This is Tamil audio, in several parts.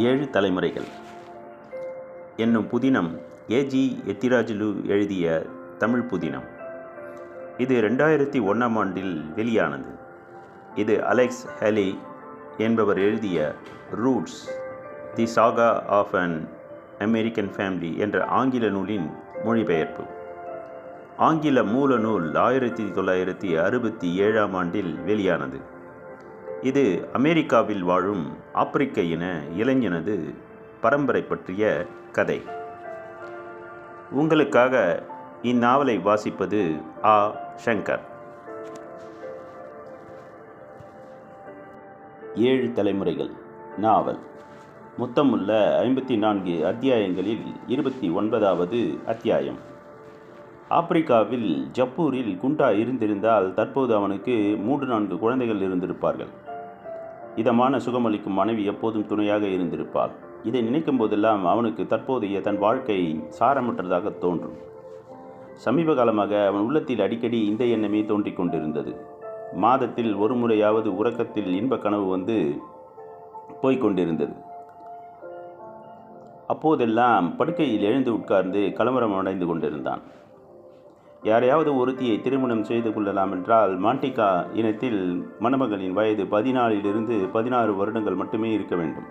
ஏழு தலைமுறைகள் என்னும் புதினம் ஏ.ஜி. எத்திராஜுலு எழுதிய தமிழ் புதினம். இது 2001ஆம் ஆண்டில் வெளியானது. இது அலெக்ஸ் ஹெலி என்பவர் எழுதிய Roots the Saga of an American Family என்ற ஆங்கில நூலின் மொழிபெயர்ப்பு. ஆங்கில மூல நூல் 1967ஆம் ஆண்டில் வெளியானது. இது அமெரிக்காவில் வாழும் ஆப்பிரிக்க இன இளைஞனது பரம்பரை பற்றிய கதை. உங்களுக்காக இந்நாவலை வாசிப்பது ஆ. சங்கர். 7 தலைமுறைகள் நாவல். மொத்தமுள்ள 54 அத்தியாயங்களில் 29வது அத்தியாயம். ஆப்பிரிக்காவில் ஜப்பூரில் குண்டா இருந்திருந்தால் தற்போது அவனுக்கு 3-4 குழந்தைகள் இருந்திருப்பார்கள். இதமான சுகமளிக்கும் மனைவி எப்போதும் துணையாக இருந்திருப்பாள். இதை நினைக்கும் போதெல்லாம் அவனுக்கு தற்போதைய தன் வாழ்க்கை சாரமற்றதாக தோன்றும். சமீப காலமாக அவன் உள்ளத்தில் அடிக்கடி இந்த எண்ணமே தோன்றிக் கொண்டிருந்தது. மாதத்தில் ஒரு முறையாவது உறக்கத்தில் இன்ப கனவு வந்து போய்கொண்டிருந்தது. அப்போதெல்லாம் படுக்கையில் எழுந்து உட்கார்ந்து கலவரம் அடைந்து கொண்டிருந்தான். யாரையாவது ஒருத்தியை திருமணம் செய்து கொள்ளலாம் என்றால் மாண்டிகா இனத்தில் மணமகளின் வயது 14 to 16 வருடங்கள் மட்டுமே இருக்க வேண்டும்.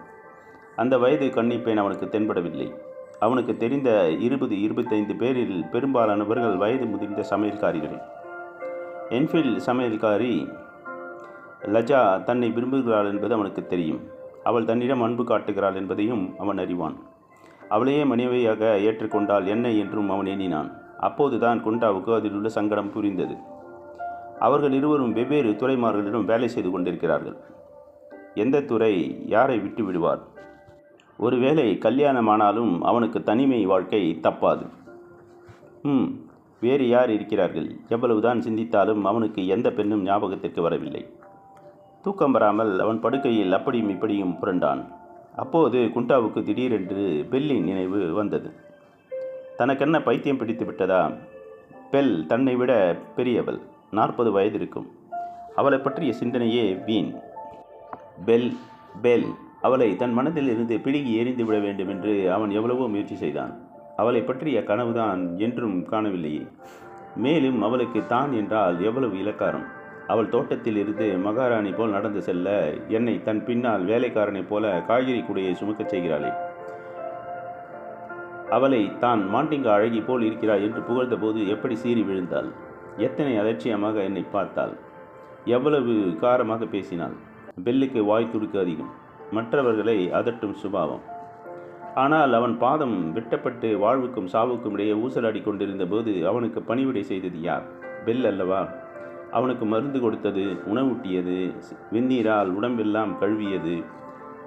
அந்த வயது கன்னிப்பெண் அவனுக்கு தென்படவில்லை. அவனுக்கு தெரிந்த 20-25 பேரில் பெரும்பாலானவர்கள் வயது முதிர்ந்த சமையல்காரிகளே. என்ஃபீல்ட் சமையல்காரி லஜா தன்னை விரும்புகிறாள் என்பது அவனுக்கு தெரியும். அவள் தன்னிடம் அன்பு காட்டுகிறாள் என்பதையும் அவன் அறிவான். அவளையே மனைவியாக ஏற்றுக்கொண்டால் என்ன என்றும் அவன் எண்ணினான். அப்போதுதான் குண்டாவுக்கு அதில் உள்ள சங்கடம் புரிந்தது. அவர்கள் இருவரும் வெவ்வேறு துறைமார்களிடம் வேலை செய்து கொண்டிருக்கிறார்கள். எந்த துறை யாரை விட்டு விடுவார்? ஒருவேளை கல்யாணமானாலும் அவனுக்கு தனிமை வாழ்க்கை தப்பாது. வேறு யார் இருக்கிறார்கள்? எவ்வளவுதான் சிந்தித்தாலும் அவனுக்கு எந்த பெண்ணும் ஞாபகத்திற்கு வரவில்லை. தூக்கம் வராமல் அவன் படுக்கையில் அப்படியும் இப்படியும் புரண்டான். அப்போது குண்டாவுக்கு திடீரென்று பெல்லின் நினைவு வந்தது. தனக்கென்ன பைத்தியம் பிடித்து விட்டதா? பெல் தன்னை விட பெரியவள், 40 வயது இருக்கும். அவளை பற்றிய சிந்தனையே வீண். பெல் அவளை தன் மனதில் இருந்து பிடுங்கி எறிந்து விட வேண்டும் என்று அவன் எவ்வளவோ முயற்சி செய்தான். அவளை பற்றிய கனவுதான் என்றும் காணவில்லையே. மேலும் அவளுக்கு தான் என்றால் எவ்வளவு இலக்காரம். அவள் தோட்டத்தில் இருந்து மகாராணி போல் நடந்து செல்ல என்னை தன் பின்னால் வேலைக்காரனைப் போல காய்கறி கூடையை சுமக்கச் செய்கிறாளே. அவளை தான் மாண்டிங்கா அழகி போல் இருக்கிறாள் என்று புகழ்ந்த போது எப்படி சீறி விழுந்தாள்! எத்தனை அலட்சியமாக என்னை பார்த்தாள்! எவ்வளவு காரமாக பேசினாள்! பெல்லுக்கு வாய் துடுக்கு அதிகம். மற்றவர்களை அதட்டும் சுபாவம். ஆனால் அவன் பாதம் வெட்டப்பட்டு வாழ்வுக்கும் சாவுக்கும் இடையே ஊசலாடி கொண்டிருந்த போது அவனுக்கு பணிவிடை செய்தது யார்? பெல் அல்லவா? அவனுக்கு மருந்து கொடுத்தது, உணவூட்டியது, வெந்நீரால் உடம்பெல்லாம் கழுவியது,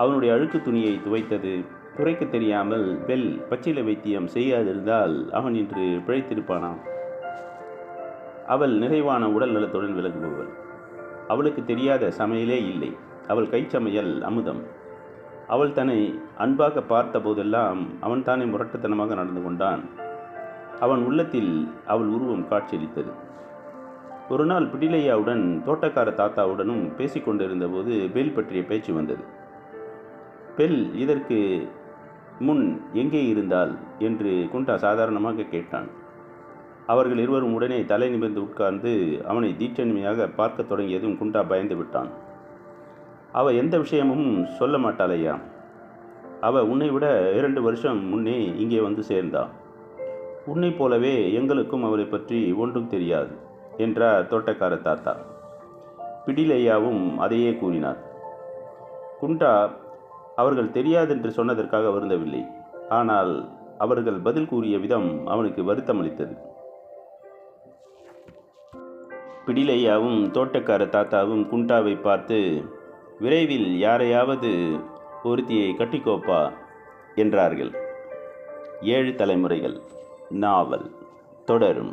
அவனுடைய அழுக்கு துணியை துவைத்தது. துறைக்கு தெரியாமல் பெல் பச்சிலை வைத்தியம் செய்யாதிருந்தால் அவன் இன்று பிழைத்திருப்பானாம். அவள் நிறைவான உடல் நலத்துடன் விளங்குபவள். அவளுக்கு தெரியாத சமையலே இல்லை. அவள் கைச்சமையல் அமுதம். அவள் தன்னை அன்பாக பார்த்த போதெல்லாம் அவன் தானே முரட்டுத்தனமாக நடந்து கொண்டான். அவன் உள்ளத்தில் அவள் உருவம் காட்சியளித்தது. ஒரு நாள் பிடிலையாவுடன் தோட்டக்கார தாத்தாவுடனும் பேசிக்கொண்டிருந்த போது பெல் பற்றிய பேச்சு வந்தது. பெல் இதற்கு முன் எங்கே இருந்தால் என்று குண்டா சாதாரணமாக கேட்டான். அவர்கள் இருவரும் உடனே தலை நிமிர்ந்து உட்கார்ந்து அவனை தீட்சண்மையாக பார்க்க தொடங்கியதும் குண்டா பயந்து விட்டான். அவ எந்த விஷயமும் சொல்ல மாட்டாளையா? அவ உன்னை விட 2 வருஷம் முன்னே இங்கே வந்து சேர்ந்தா. உன்னை போலவே எங்களுக்கும் அவளை பற்றி ஒன்றும் தெரியாது என்றார் தோட்டக்கார தாத்தா. பிடிலையாவும் அதையே கூறினார். குண்டா அவர்கள் தெரியாதென்று சொன்னதற்காக வருந்தவில்லை. ஆனால் அவர்கள் பதில் கூறிய விதம் அவனுக்கு வருத்தமளித்தது. பிடிலையாவும் தோட்டக்கார தாத்தாவும் குண்டாவை பார்த்து, விரைவில் யாரையாவது ஒருத்தியை கட்டிக்கோப்பா என்றார்கள். 7 தலைமுறைகள் நாவல் தொடரும்.